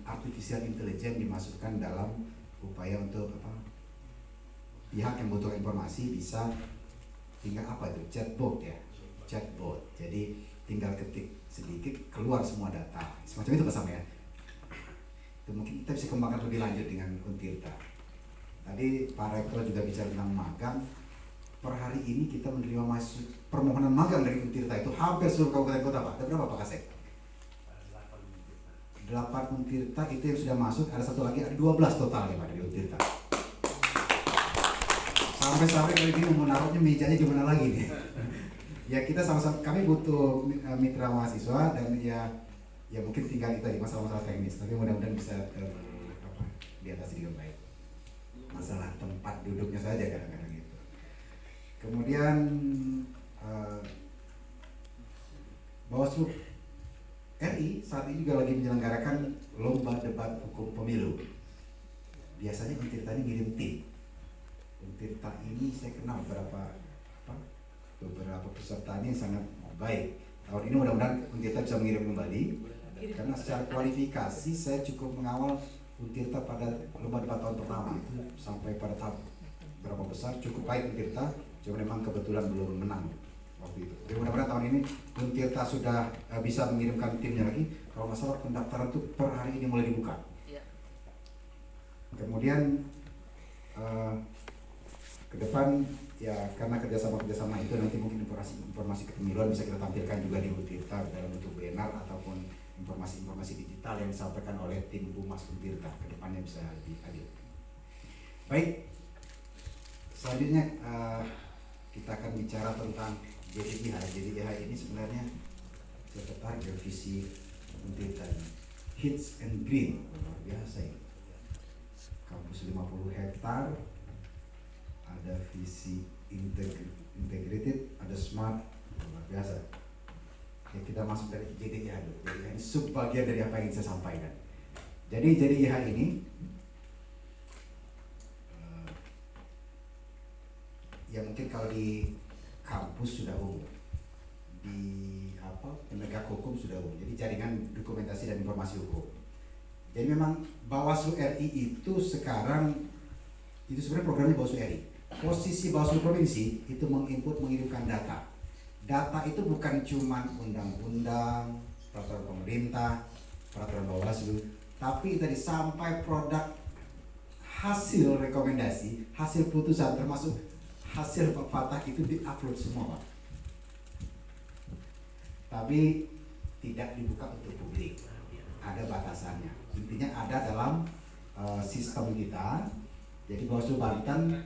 artificial intelligence dimasukkan dalam upaya untuk pihak yang butuh informasi bisa tinggal chatbot ya, chatbot. Jadi tinggal ketik sedikit keluar semua data, semacam itu kesannya. Itu mungkin kita bisa kembangkan lebih lanjut dengan Untirta. Tadi Pak Rektor juga bicara tentang magang. Per hari ini kita menerima permohonan magang dari Untirta itu hampir seluruh kabupaten kota, Pak. Ada berapa Pak Kasek? 8 Untirta itu yang sudah masuk, ada satu lagi, ada 12 total ya Pak dari Untirta. Sampai kali ini mau naruhnya mejanya gimana lagi nih? Ya kita sama-sama, kami butuh mitra mahasiswa dan ya mungkin tinggal kita di masalah-masalah teknis, tapi mudah-mudahan bisa diatasi dengan baik. Masalah tempat duduknya saja kadang-kadang gitu. Kemudian Bawaslu RI saat ini juga lagi menyelenggarakan lomba debat hukum pemilu. Biasanya Untirta ini ngirim tim. Untirta ini saya kenal beberapa pesertanya yang sangat baik. Tahun ini mudah-mudahan Untirta bisa mengirim kembali, karena secara kualifikasi saya cukup mengawal Untirta pada lomba debat tahun pertama itu sampai pada tahap berapa besar, cukup baik Untirta, cuma memang kebetulan belum menang waktu itu. Jadi mudah-mudahan tahun ini Untirta sudah bisa mengirimkan timnya lagi. Kalau masalah pendaftaran itu per hari ini mulai dibuka. Kemudian ke depan ya karena kerjasama itu nanti mungkin informasi kepemiluan bisa kita tampilkan juga di Untirta dalam bentuk webinar ataupun informasi digital yang disampaikan oleh tim Humas Untirta. Ke depannya bisa lebih adil. Baik, selanjutnya kita akan bicara tentang JDIH. JDIH ini sebenarnya saya tertarik dari visi Untirta ini. Hits and Green, luar biasa ini. Kampus 50 hektar, ada visi integrated, ada smart, luar biasa. Ya, kita masuk dari JDIH dulu. JDIH ini subbagian dari apa yang saya sampaikan. Jadi JDIH ini ya mungkin kalau di kampus sudah umum, di penegak hukum sudah umum. Jadi jaringan dokumentasi dan informasi hukum. Jadi memang Bawaslu RI itu sekarang itu sebenarnya programnya Bawaslu RI. Posisi Bawaslu Provinsi itu mengirimkan data. Data itu bukan cuma undang-undang, peraturan pemerintah, peraturan Bawaslu, tapi tadi sampai produk hasil rekomendasi, hasil putusan termasuk hasil fatwa itu diupload semua, Pak. Tapi tidak dibuka untuk publik. Ada batasannya. Intinya ada dalam sistem kita. Jadi Bawaslu Banten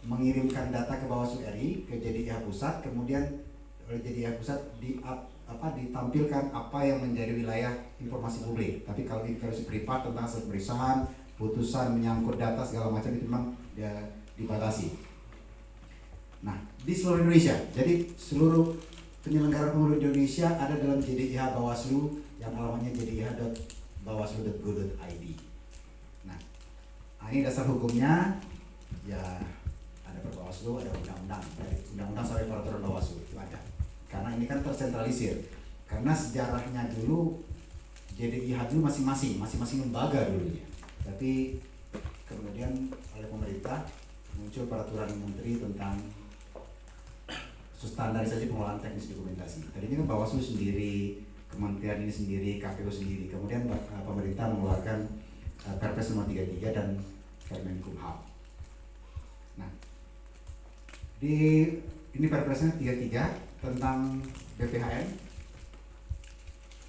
mengirimkan data ke Bawaslu RI, ke JDIH Pusat, kemudian oleh JDIH Pusat ditampilkan apa yang menjadi wilayah informasi publik. Tapi kalau informasi privat tentang hasil pemeriksaan, putusan menyangkut data segala macam itu memang dibatasi. Nah, di seluruh Indonesia, jadi seluruh penyelenggara pemilu Indonesia ada dalam JDIH Bawaslu yang alamatnya jdih.bawaslu.go.id. Nah, ini dasar hukumnya ya ada Bawaslu, ada undang-undang, dari undang-undang sampai peraturan Bawaslu itu ada. Karena ini kan tersentralisir. Karena sejarahnya dulu JDIH dulu masing-masing lembaga dulunya. Tapi kemudian oleh pemerintah muncul peraturan menteri tentang standarisasi pengolahan teknis dokumentasi. Tadinya kan Bawaslu sendiri, kementerian ini sendiri, KPU sendiri. Kemudian pemerintah mengeluarkan Perpres nomor 33 dan Permenkumham. Nah, ini Perpresnya 33 tentang BPHN,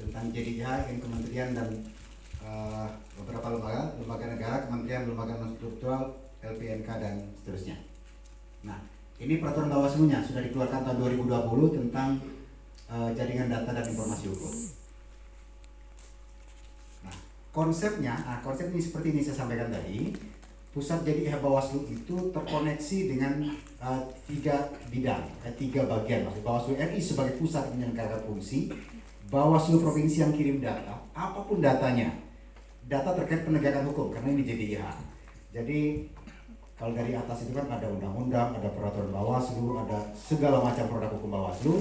tentang JDIH yang kementerian dan beberapa lembaga negara, kementerian, lembaga non-struktural, LPNK dan seterusnya. Nah, ini peraturan Bawaslu-nya sudah dikeluarkan tahun 2020 tentang jaringan data dan informasi hukum. Nah, konsep ini seperti ini saya sampaikan tadi. Pusat JDIH Bawaslu itu terkoneksi dengan 3 bidang, 3 bagian. Maksud Bawaslu RI sebagai pusat penyelenggara fungsi, Bawaslu Provinsi yang kirim data, apapun datanya, data terkait penegakan hukum, karena ini JDIH. Jadi kalau dari atas itu kan ada undang-undang, ada peraturan Bawaslu, ada segala macam produk hukum Bawaslu.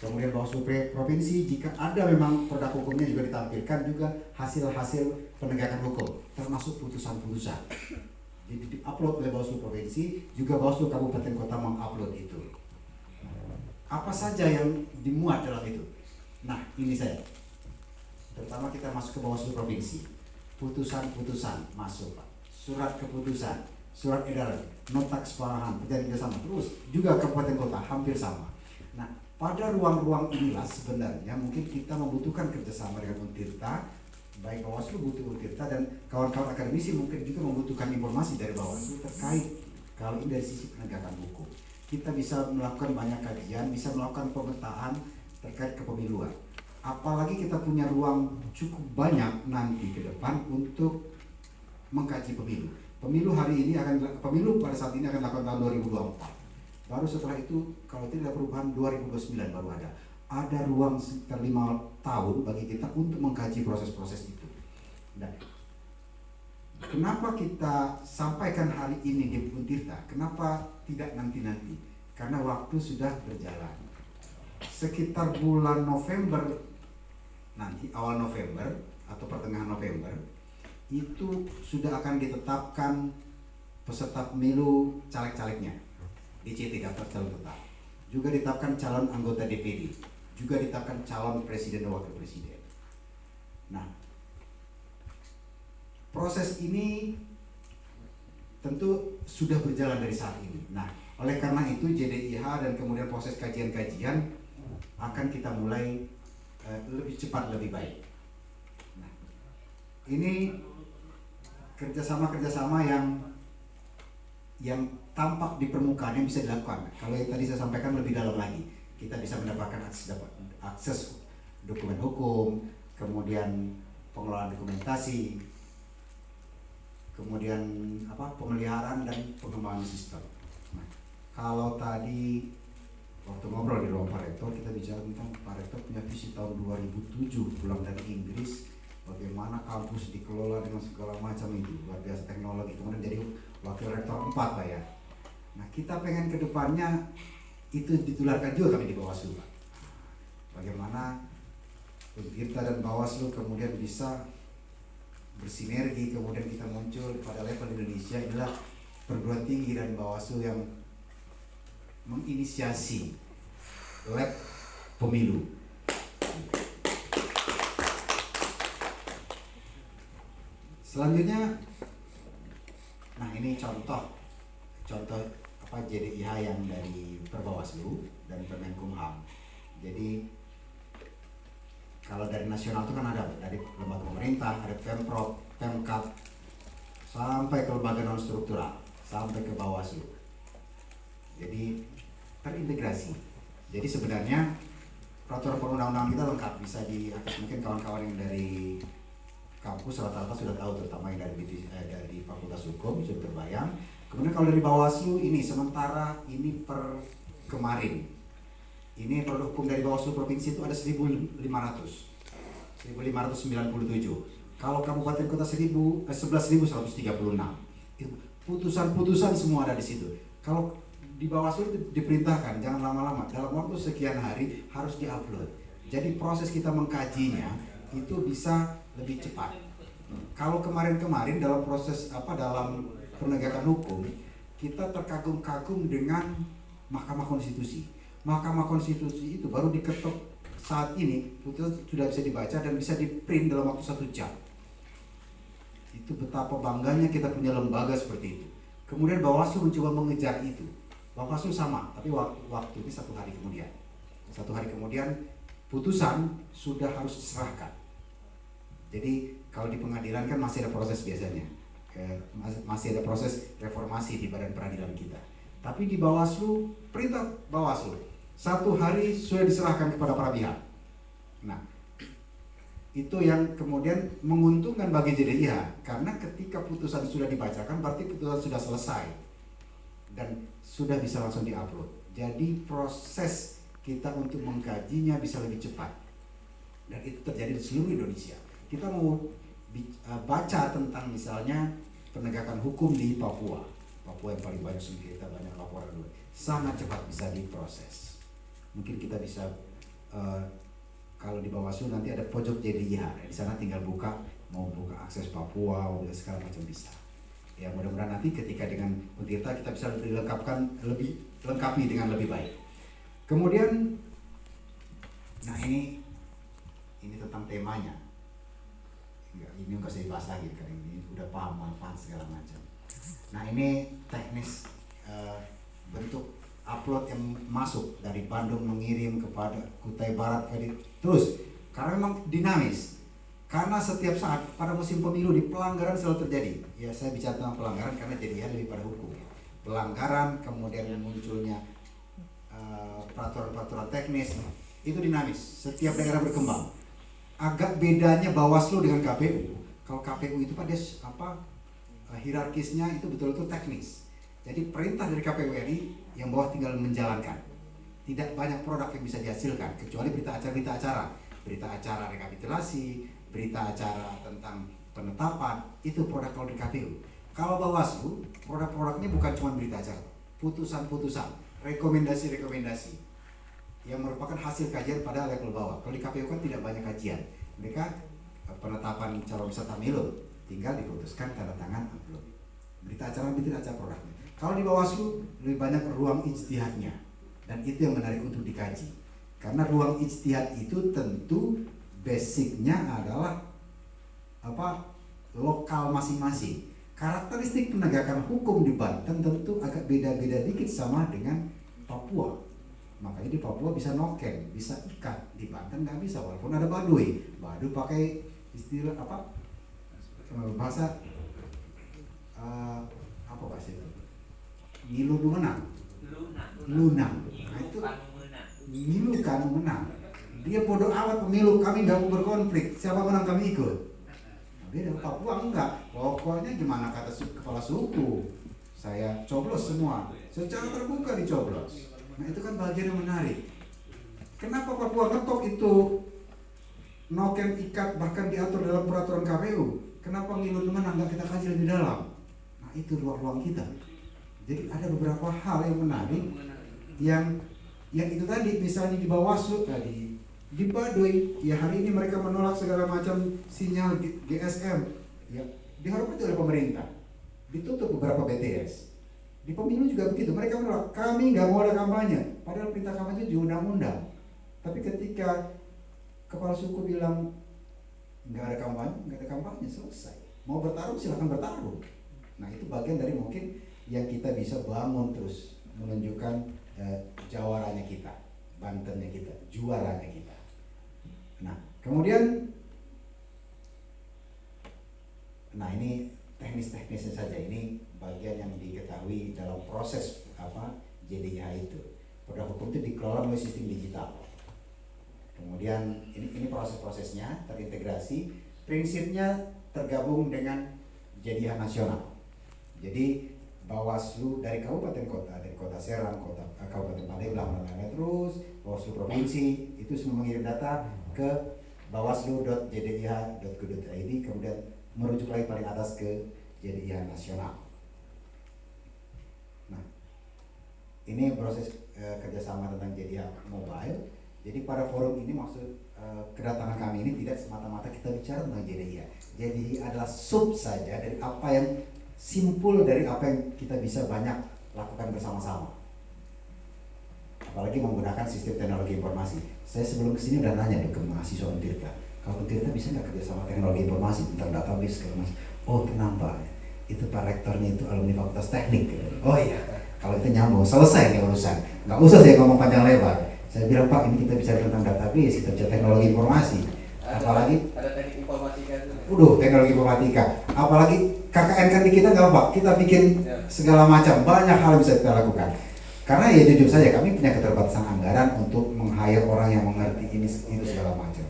Kemudian Bawaslu Provinsi, jika ada memang produk hukumnya juga ditampilkan, juga hasil-hasil penegakan hukum, termasuk putusan-putusan. Jadi di-upload oleh Bawaslu Provinsi, juga Bawaslu Kabupaten Kota mengupload itu. Apa saja yang dimuat dalam itu? Nah, ini saya. Pertama kita masuk ke Bawaslu Provinsi. Putusan-putusan masuk, Pak. Surat keputusan, surat edaran, nota kesepakatan, perjanjian kerjasama, terus juga Kabupaten Kota hampir sama. Nah, pada ruang-ruang inilah sebenarnya mungkin kita membutuhkan kerjasama dengan Untirta, baik Bawaslu butuh Untirta dan kawan-kawan akademisi mungkin juga membutuhkan informasi dari Bawaslu terkait kalau ini dari sisi penegakan hukum. Kita bisa melakukan banyak kajian, bisa melakukan pemetaan terkait kepemiluan. Apalagi kita punya ruang cukup banyak nanti ke depan untuk mengkaji pemilu. Pemilu pada saat ini akan dilakukan tahun 2024. Baru setelah itu kalau tidak ada perubahan 2029 baru ada. Ada ruang sekitar 5 tahun bagi kita untuk mengkaji proses-proses itu. Nah, kenapa kita sampaikan hari ini di Untirta? Kenapa tidak nanti-nanti? Karena waktu sudah berjalan. Sekitar bulan November nanti, awal November atau pertengahan November, itu sudah akan ditetapkan peserta pemilu caleg-calegnya. DCT, daftar calon tetap. Juga ditetapkan calon anggota DPD. Juga ditetapkan calon presiden dan wakil presiden. Nah, proses ini tentu sudah berjalan dari saat ini. Nah, oleh karena itu JDIH dan kemudian proses kajian-kajian akan kita mulai lebih cepat, lebih baik. Nah, ini kerjasama yang tampak di permukaan yang bisa dilakukan. Kalau yang tadi saya sampaikan lebih dalam lagi, kita bisa mendapatkan akses dokumen hukum, kemudian pengelolaan dokumentasi, kemudian pemeliharaan dan pengembangan sistem. Nah, kalau tadi waktu ngobrol di ruang Pak Rektor, kita bicara tentang Pak Rektor punya visi tahun 2007 pulang dari Inggris, bagaimana kampus dikelola dengan segala macam itu, luar biasa teknologi, kemudian jadi wakil rektor 4 Pak ya. Nah, kita pengen ke depannya itu ditularkan juga kami di Bawaslu, Pak. Bagaimana Untirta dan Bawaslu kemudian bisa bersinergi, kemudian kita muncul pada level Indonesia. Inilah perguruan tinggi dan Bawaslu yang menginisiasi lab pemilu. Selanjutnya, nah ini contoh JDIH yang dari Perbawaslu dan Permenkumham. Jadi kalau dari nasional itu kan ada dari lembaga pemerintah, ada Pemprov, Pemkab, sampai ke lembaga non struktural, sampai ke Bawaslu. Jadi terintegrasi. Jadi sebenarnya peraturan perundang-undangan kita lengkap, bisa mungkin kawan-kawan yang dari kampus rata-rata sudah tahu, terutama yang dari Fakultas Hukum sudah terbayang. Kemudian kalau dari Bawaslu ini sementara ini per kemarin ini produk hukum dari Bawaslu Provinsi itu ada 1597. Kalau Kabupaten Kota 11.136. Putusan-putusan semua ada di situ. Kalau di Bawaslu itu diperintahkan jangan lama-lama, dalam waktu sekian hari harus diupload. Jadi proses kita mengkajinya itu bisa lebih cepat. Kalau kemarin-kemarin dalam proses dalam penegakan hukum kita terkagum-kagum dengan Mahkamah Konstitusi. Mahkamah Konstitusi itu baru diketok saat ini, putusan sudah bisa dibaca dan bisa di-print dalam waktu 1 jam. Itu betapa bangganya kita punya lembaga seperti itu. Kemudian Bawaslu mencoba mengejar itu. Bawaslu sama, tapi waktu ini 1 hari kemudian. 1 hari kemudian putusan sudah harus diserahkan. Jadi kalau di pengadilan kan masih ada proses biasanya. Masih ada proses reformasi di badan peradilan kita. Tapi di Bawaslu, perintah Bawaslu 1 hari sudah diserahkan kepada para pihak. Nah, itu yang kemudian menguntungkan bagi JDIH, karena ketika putusan sudah dibacakan berarti putusan sudah selesai dan sudah bisa langsung diupload. Jadi proses kita untuk mengkajinya bisa lebih cepat, dan itu terjadi di seluruh Indonesia. Kita mau baca tentang misalnya penegakan hukum di Papua yang paling banyak sengketa, banyak laporan, sangat cepat bisa diproses. Mungkin kita bisa eh, kalau di Bawaslu nanti ada pojok JDIH, di sana tinggal mau buka akses Papua, mau buka segala macam bisa. Ya mudah-mudahan nanti ketika dengan Untirta kita bisa lebih lengkapi dengan lebih baik. Kemudian, nah ini tentang temanya. Ini nggak usah dibahas lagi kan, ini udah paham manfaat segala macam. Nah ini teknis bentuk upload yang masuk dari Bandung mengirim kepada Kutai Barat terus karena memang dinamis, karena setiap saat pada musim pemilu di pelanggaran selalu terjadi. Ya saya bicara tentang pelanggaran karena jadinya lebih pada hukum. Pelanggaran kemudian munculnya peraturan-peraturan teknis itu dinamis, setiap daerah berkembang. Agak bedanya Bawaslu dengan KPU. Kalau KPU itu pada hierarkisnya itu betul-betul teknis. Jadi perintah dari KPU RI yang bawah tinggal menjalankan. Tidak banyak produk yang bisa dihasilkan kecuali berita acara rekapitulasi, berita acara tentang penetapan, itu produk kalau di KPU. Kalau Bawaslu, produk-produknya bukan cuma berita acara, putusan-putusan, rekomendasi-rekomendasi yang merupakan hasil kajian pada level bawah. Kalau di KPU kan tidak banyak kajian. Mereka penetapan calon peserta pemilu tinggal diputuskan tanda tangan upload. Berita acara produknya. Kalau di Bawaslu lebih banyak ruang ijtihadnya, dan itu yang menarik untuk dikaji. Karena ruang ijtihad itu tentu basicnya adalah lokal masing-masing. Karakteristik penegakan hukum di Banten tentu agak beda-beda dikit sama dengan Papua. Makanya di Papua bisa noken, bisa ikat, di Banten nggak bisa walaupun ada Baduy. Baduy pakai istilah bahasa bahasa itu? Ngilu menang. Lunang. Nah itu ngilu kan menang. Dia bodoh amat pemilu, kami nggak mau berkonflik, siapa menang kami ikut. Nah, beda Papua enggak. Pokoknya gimana kata kepala suku, saya coblos semua, secara terbuka dicoblos. Nah itu kan bagian yang menarik. Kenapa Papua ngetok itu noken ikat bahkan diatur dalam peraturan KPU? Kenapa ngilu menang nggak kita kaji lebih dalam? Nah itu ruang-ruang kita. Jadi ada beberapa hal yang menarik yang itu tadi, misalnya di Bawaslu tadi, di Baduy, ya hari ini mereka menolak segala macam sinyal GSM, ya dihormati oleh pemerintah, ditutup beberapa BTS. Di pemilu juga begitu, mereka menolak, kami nggak mau ada kampanye, padahal perintah kampanye di undang-undang. Tapi ketika kepala suku bilang nggak ada kampanye, selesai. Mau bertarung silahkan bertarung. Nah itu bagian dari mungkin yang kita bisa bangun terus, menunjukkan jawaranya kita, Bantennya kita, juaranya kita. Nah kemudian, ini teknis-teknisnya saja, ini bagian yang diketahui dalam proses JDIH itu. Produk hukum itu dikelola melalui sistem digital. Kemudian ini proses-prosesnya terintegrasi, prinsipnya tergabung dengan JDIH nasional. Jadi Bawaslu dari kabupaten kota, dari kota Serang, kabupaten Pandeglang, dan lain-lain terus, Bawaslu provinsi itu semua mengirim data ke bawaslu.jdih.go.id, kemudian merujuk lagi paling atas ke JDIH nasional. Nah, ini proses kerjasama tentang JDIH mobile. Jadi pada forum ini maksud kedatangan kami ini tidak semata-mata kita bicara tentang JDIH. JDIH adalah sub saja dari apa yang simpul dari apa yang kita bisa banyak lakukan bersama-sama. Apalagi menggunakan sistem teknologi informasi. Saya sebelum kesini udah nanya ke mahasiswa Untirta, kalau Untirta bisa nggak kerja sama teknologi informasi tentang database segala macam? Oh kenapa? Itu Pak Rektornya itu alumni Fakultas Teknik. Oh iya, kalau itu nyambung, selesai nih urusan. Nggak usah saya ngomong panjang lebar. Saya bilang Pak, ini kita bicara tentang database, kita bicara teknologi informasi. Apalagi ada teknik informatika itu. Teknologi informatika. Apalagi KKN kan di kita nggak apa, kita bikin segala macam, banyak hal yang bisa kita lakukan. Karena ya jujur saja kami punya keterbatasan anggaran untuk meng-hire orang yang mengerti ini itu segala macam.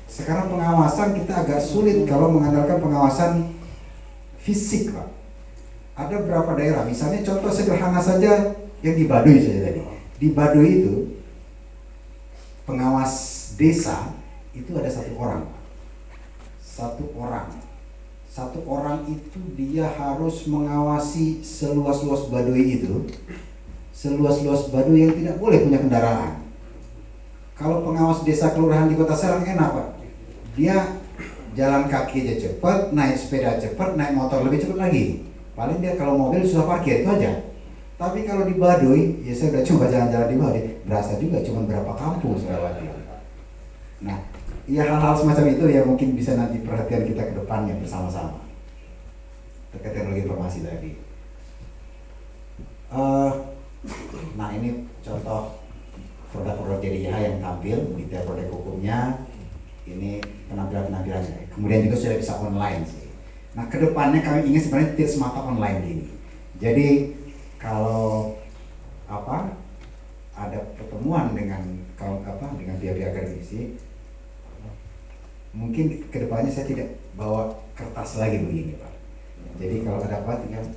Sekarang pengawasan kita agak sulit kalau mengandalkan pengawasan fisik, Pak. Ada beberapa daerah, misalnya contoh sederhana saja yang di Baduy saja tadi. Di Baduy itu pengawas desa itu ada satu orang. Satu orang itu dia harus mengawasi seluas-luas Baduy itu, seluas-luas Baduy yang tidak boleh punya kendaraan. Kalau pengawas desa kelurahan di Kota Serang enak Pak, dia jalan kaki aja cepat, naik sepeda cepat, naik motor lebih cepat lagi. Paling dia kalau mobil susah parkir itu aja. Tapi kalau di Baduy, ya saya udah coba jalan-jalan di Baduy, berasa juga cuma berapa kampung saya lewati. Nah, ya hal-hal semacam itu yang mungkin bisa nanti perhatian kita ke depannya bersama-sama terkait teknologi informasi tadi. Nah ini contoh produk-produk JDIH yang tampil, detail produk hukumnya, ini penampilan-penampilannya. Kemudian juga sudah bisa online sih. Nah kedepannya kami ingin sebenarnya tidak semata online ini. Jadi kalau ada pertemuan dengan dengan pihak-pihak akademisi, mungkin kedepannya saya tidak bawa kertas lagi begini Pak. Jadi kalau ada apa tinggal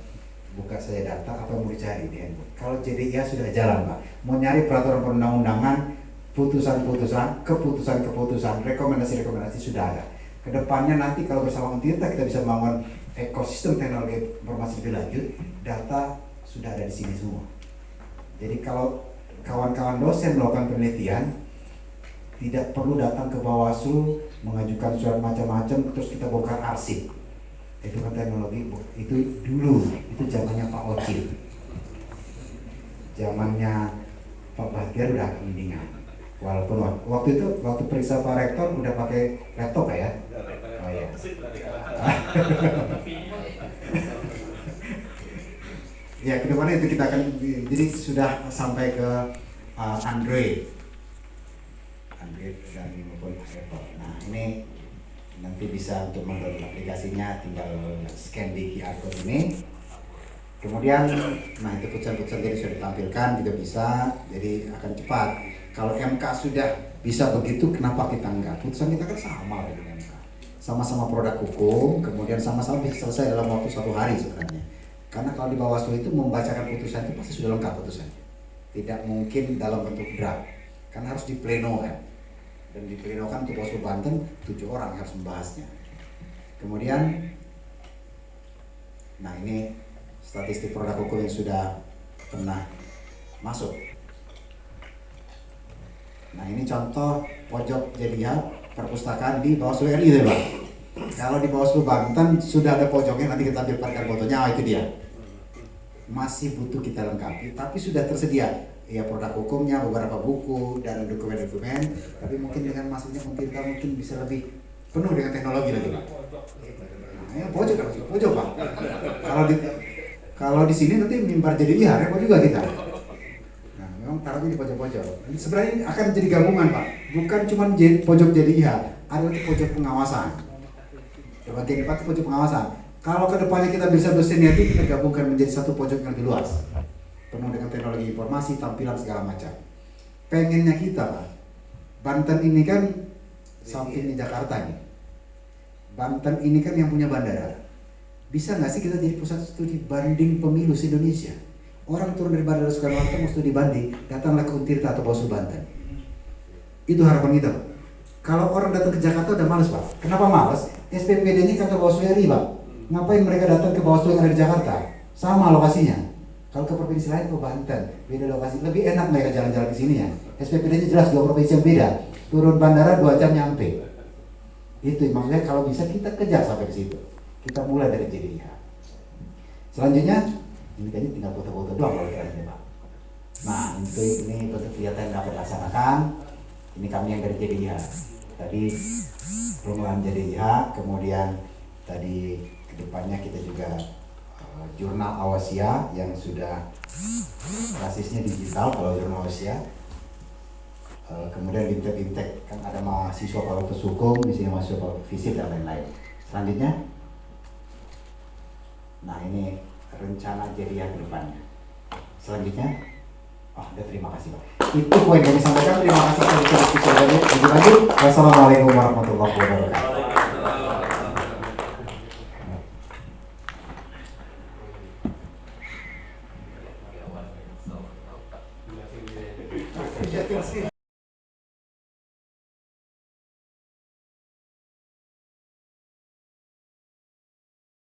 buka saya data apa yang mau dicari di handphone. Kalau JDIH sudah jalan Pak, mau nyari peraturan perundang-undangan, putusan-putusan, keputusan-keputusan, rekomendasi-rekomendasi sudah ada. Kedepannya nanti kalau bersama Untirta kita bisa membangun ekosistem teknologi informasi lebih lanjut, data sudah ada di sini semua. Jadi kalau kawan-kawan dosen melakukan penelitian, tidak perlu datang ke Bawaslu mengajukan surat macam-macam terus kita bongkar arsip. Itu kan teknologi, itu dulu, itu zamannya Pak Ocil, zamannya Pak Bahtiar udah mendingan. Walaupun waktu itu waktu periksa Pak Rektor udah pakai laptop ya. Oh ya. Ya kedepannya itu kita akan, jadi sudah sampai ke Android dan maupun Apple. Nah ini nanti bisa untuk mendownload aplikasinya, tinggal scan di QR code ini. Kemudian, nah itu putusan-putusan tadi sudah ditampilkan juga bisa, jadi akan cepat. Kalau MK sudah bisa begitu, kenapa kita enggak? Putusan kita kan sama dengan MK, sama-sama produk hukum, kemudian sama-sama bisa selesai dalam waktu 1 hari sebenarnya. Karena kalau di Bawaslu itu membacakan putusan itu pasti sudah lengkap putusannya, tidak mungkin dalam bentuk draft, karena harus di pleno kan. Dan diplenokan untuk Bawaslu Banten 7 orang harus membahasnya. Kemudian, nah ini statistik produk hukum yang sudah pernah masuk. Nah ini contoh pojok JDIH perpustakaan di Bawaslu RI deh Pak. Kalau di Bawaslu Banten sudah ada pojoknya, nanti kita tampilkan fotonya, itu dia. Masih butuh kita lengkapi, tapi sudah tersedia. Ya produk hukumnya, beberapa buku dan dokumen-dokumen, tapi mungkin dengan masuknya kita mungkin bisa lebih penuh dengan teknologi lagi Pak. Nah, ya pojok Pak. Kalau di sini nanti mimbar JDIH repot juga kita. Nah, memang taruhnya di pojok-pojok. Sebenarnya ini akan jadi gabungan Pak, bukan cuma pojok JDIH, ada nanti pojok pengawasan. Bagian depan itu pojok pengawasan. Kalau kedepannya kita bisa bersinergi, kita gabungkan menjadi satu pojok yang lebih luas, penuh dengan teknologi informasi, tampilan segala macam. Pengennya kita Pak, Banten ini kan sampingnya Jakarta nih. Banten ini kan yang punya bandara. Bisa nggak sih kita jadi pusat studi banding pemilu se-Indonesia? Orang turun dari Bandara Soekarno-Hatta mau studi banding, datanglah ke Untirta atau Bawaslu Banten. Itu harapan kita Pak. Kalau orang datang ke Jakarta udah males Pak. Kenapa males? SPPD-nya kantor Bawaslu RI Pak. Ngapain mereka datang ke Bawaslu yang ada di Jakarta? Sama lokasinya. Kalau ke provinsi lain ke Banten, beda lokasi, lebih enak mereka jalan-jalan ke sini ya. SPPD-nya jelas 2 provinsi yang beda. Turun bandara 2 jam nyampe. Itu makanya kalau bisa kita kejar sampai ke situ. Kita mulai dari JDIH. Selanjutnya, ini kayaknya tinggal foto-foto doang kalau kita ini Pak. Nah, ini bentuk kegiatan yang dapat dilaksanakan. Ini kami yang dari JDIH. Tadi perumahan JDIH, kemudian tadi kedepannya kita juga jurnal Awasia yang sudah basisnya digital kalau jurnal Awasia. Kemudian bintek-bintek kan ada mahasiswa fakultas hukum, di sini mahasiswa fisik dan lain-lain. Selanjutnya, nah ini rencana JDIH ke depannya. Selanjutnya, udah terima kasih Pak. Itu poin yang kami sampaikan. Terima kasih. Wassalamualaikum warahmatullahi wabarakatuh.